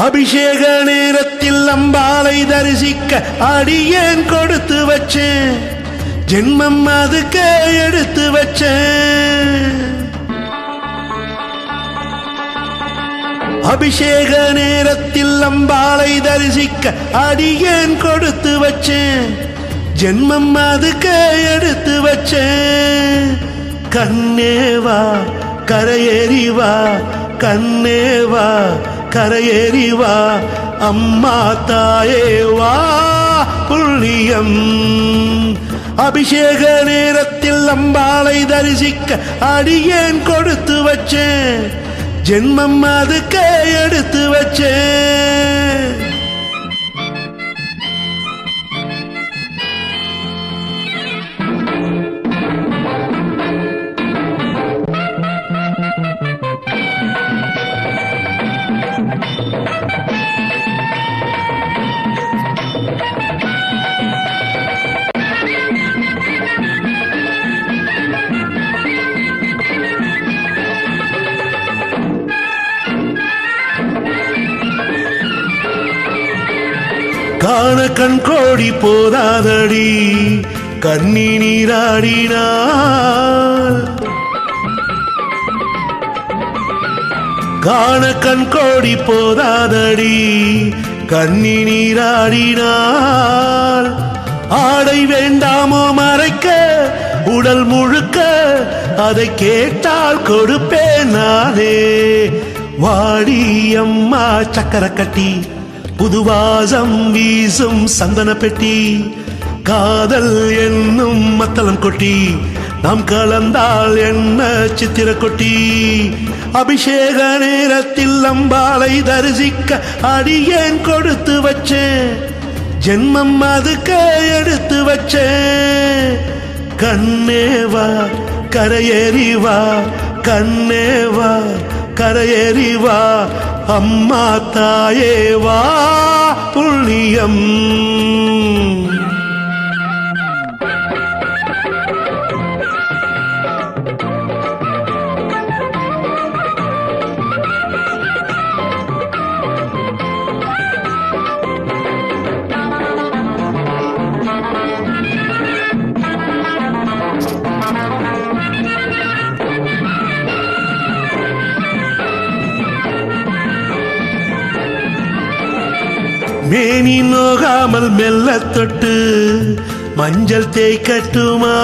அபிஷேக நேரத்தில் அம்பாளை தரிசிக்க அடியேன் கொடுத்து வச்சேன், ஜென்மம் அதுக்கு எடுத்து வச்சேன். அபிஷேக நேரத்தில் அம்பாளை தரிசிக்க அடியேன் கொடுத்து வச்சேன், ஜென்மம் அதுக்கு எடுத்து வச்சேன். கண்ணேவா கரையேறிவா, கண்ணேவா கரையேறிவா, அம்மா தாயேவா புண்ணியம். அபிஷேக நேரத்தில் அம்பாளை தரிசிக்க அடியேன் கொடுத்து வச்சேன், ஜென்மம் அதுக்கு எடுத்து வச்சேன். காண கண் கோடி போதாதடி கண்ணி நீராடினாள், காண கண் கோடி போதாதடி கண்ணி நீராடினாள். ஆடை வேண்டாமோ மறைக்க உடல் முழுக்க, அதை கேட்டால் கொடுப்பேன் நானே. வாடி அம்மா சக்கர கட்டி, புதுவாசம் வீசும் சந்தன பெட்டி, காதல் என்னும் மத்தளம் கொட்டி, நாம் கலந்தால் என்ன சித்திர கொட்டி. அபிஷேக நேரத்தில் அம்பாளை தரிசிக்க அடியேன் கொடுத்து வச்சேன், ஜென்மம் அதுக்கு எடுத்து வச்சேன். கண்ணேவா கரையேறிவா, கண்ணேவா கரையேறிவா, அம்மா தாயேவா புண்ணியம். மேனி நோகாமல் மெல்ல தொட்டு மஞ்சள் தேய்க்கட்டுமா,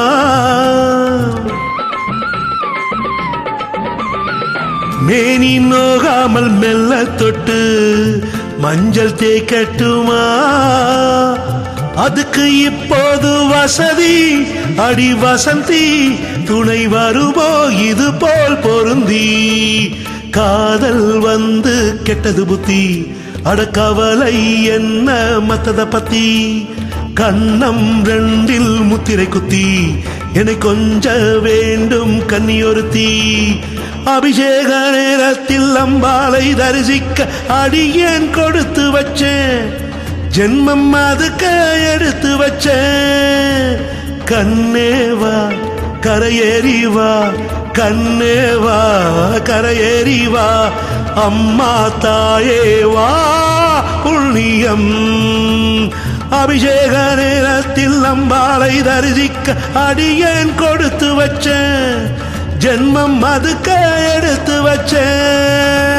மேனி நோகாமல் மெல்ல தொட்டு மஞ்சள் தேய்க்கட்டுமா. அதுக்கு இப்போது வசதி அடி வசந்தி, துணை வருமோ இது போல் பொருந்தி. காதல் வந்து கெட்டது புத்தி, அடக்கவலை என்ன மத்தத பத்தி. கண்ணம் ரெண்டில் முத்திரை குத்தி, என்னை கொஞ்ச வேண்டும் கன்னியொருத்தி. அபிஷேக நேரத்தில் அம்பாளை தரிசிக்க அடியேன் கொடுத்து வச்சேன், ஜென்மம் அதுக்கு எடுத்து வச்சேன். கண்ணேவா கரையேறிவா, கண்ணேவா கரையேறிவா, அம்மா தாயேவா புண்ணியம். அபிஷேக நேரத்தில் அம்பாளை தரிசிக்க அடியேன் கொடுத்து வச்சேன், ஜென்மம் அதுக்கு எடுத்து வச்சேன்.